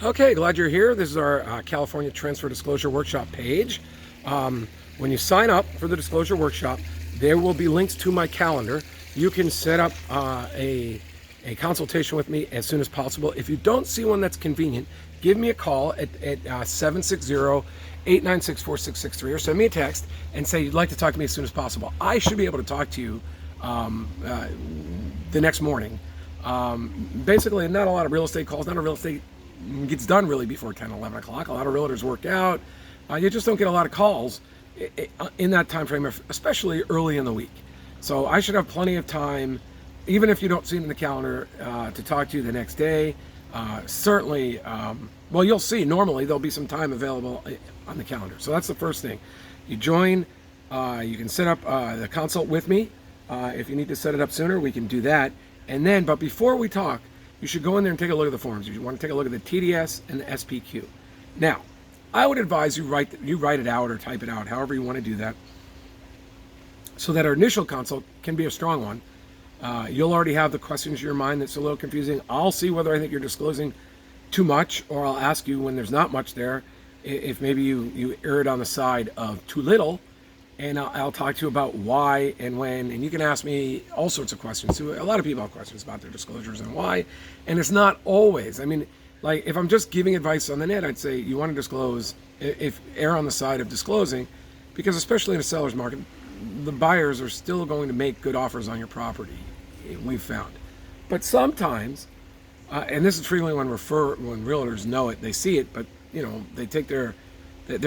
Okay, glad you're here. This is our California Transfer Disclosure Workshop page. When you sign up for the Disclosure Workshop, there will be links to my calendar. You can set up a consultation with me as soon as possible. If you don't see one that's convenient, give me a call at 760-896-4663 or send me a text and say you'd like to talk to me as soon as possible. I should be able to talk to you the next morning. Basically, not a lot of real estate calls, not a real estate gets done really before 10, 11 o'clock. A lot of realtors work out. You just don't get a lot of calls in that time frame, especially early in the week. So I should have plenty of time, even if you don't see it in the calendar, to talk to you the next day. Certainly, well, you'll see, normally there'll be some time available on the calendar. So that's the first thing. You join, you can set up the consult with me. If you need to set it up sooner, we can do that. And then, but before we talk, you should go in there and take a look at the forms. You want to take a look at the TDS and the SPQ. Now, I would advise you write it out or type it out, however you want to do that, so that our initial consult can be a strong one. You'll already have the questions in your mind that's a little confusing. I'll see whether I think you're disclosing too much, or I'll ask you when there's not much there, if maybe you erred on the side of too little, and I'll talk to you about why and when, and you can ask me all sorts of questions. So a lot of people have questions about their disclosures and why, and it's not always. I mean, like if I'm just giving advice on the net, I'd say you want to disclose, if err on the side of disclosing, because especially in a seller's market, the buyers are still going to make good offers on your property, we've found. But sometimes, and this is frequently when realtors know it, they see it, but they take they're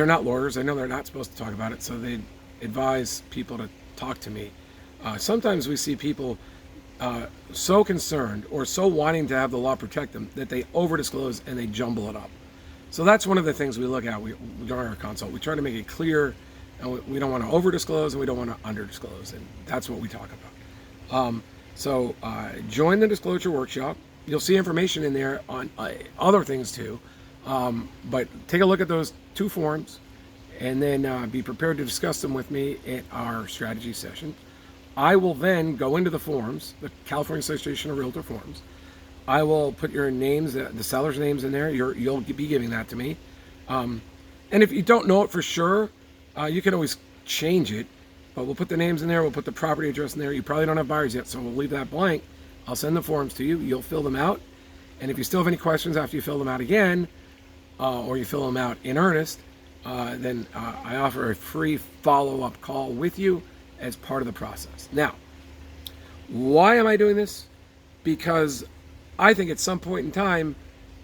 not lawyers. I know they're not supposed to talk about it, so they advise people to talk to me. Sometimes we see people so concerned or so wanting to have the law protect them that they over disclose and they jumble it up. So that's one of the things we look at during our consult. We try to make it clear, and we don't want to over disclose and we don't want to under disclose, and that's what we talk about. So join the disclosure workshop. You'll see information in there on other things too, but take a look at those two forms and then be prepared to discuss them with me at our strategy session. I will then go into the forms, the California Association of Realtor forms. I will put your names, the seller's names in there. You'll be giving that to me. And if you don't know it for sure, you can always change it, but we'll put the names in there. We'll put the property address in there. You probably don't have buyers yet, so we'll leave that blank. I'll send the forms to you. You'll fill them out. And if you still have any questions after you fill them out again, or you fill them out in earnest, then I offer a free follow-up call with you as part of the process. Now, why am I doing this? Because I think at some point in time,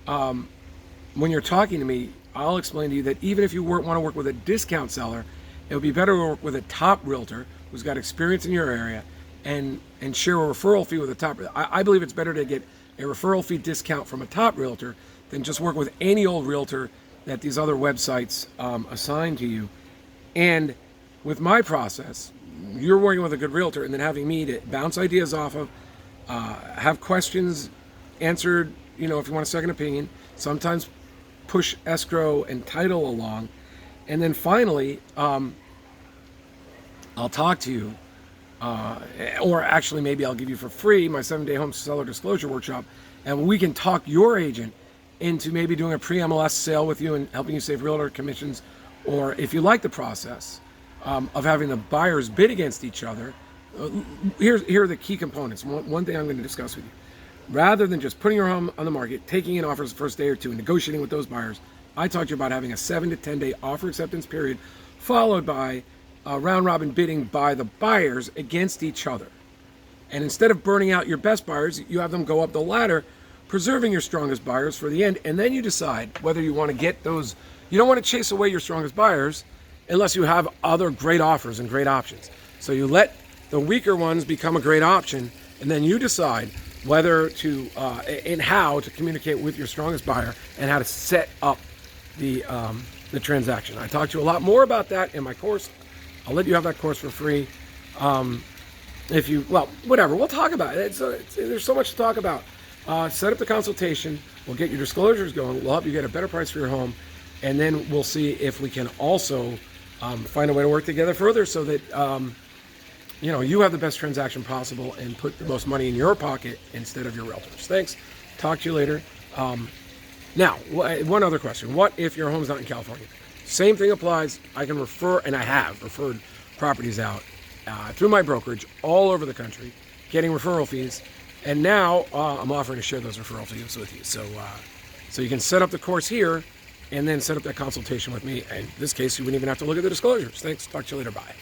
when you're talking to me, I'll explain to you that even if you want to work with a discount seller, it would be better to work with a top realtor who's got experience in your area and share a referral fee with a top. I believe it's better to get a referral fee discount from a top realtor than just work with any old realtor that these other websites assign to you. And with my process, you're working with a good realtor and then having me to bounce ideas off of, have questions answered, if you want a second opinion, sometimes push escrow and title along. And then finally, I'll talk to you, or actually maybe I'll give you for free my 7-day home seller disclosure workshop, and we can talk your agent into maybe doing a pre-MLS sale with you and helping you save realtor commissions. Or if you like the process of having the buyers bid against each other, here are the key components. One thing I'm going to discuss with you. Rather than just putting your home on the market, taking in offers the first day or two, and negotiating with those buyers, I talked to you about having a 7 to 10 day offer acceptance period, followed by round robin bidding by the buyers against each other. And instead of burning out your best buyers, you have them go up the ladder, preserving your strongest buyers for the end, and then you decide whether you want to get those. You don't want to chase away your strongest buyers unless you have other great offers and great options. So you let the weaker ones become a great option, and then you decide whether to and how to communicate with your strongest buyer and how to set up the transaction. I talk to you a lot more about that in my course. I'll let you have that course for free. Whatever, we'll talk about it. There's so much to talk about. Set up the consultation. We'll get your disclosures going. We'll help you get a better price for your home. And then we'll see if we can also find a way to work together further so that you have the best transaction possible and put the most money in your pocket instead of your realtors. Thanks. Talk to you later. Now, one other question. What if your home's not in California? Same thing applies. I can refer, and I have referred properties out through my brokerage all over the country, getting referral fees. And now I'm offering to share those referral fees with you. So you can set up the course here and then set up that consultation with me. And in this case, you wouldn't even have to look at the disclosures. Thanks. Talk to you later. Bye.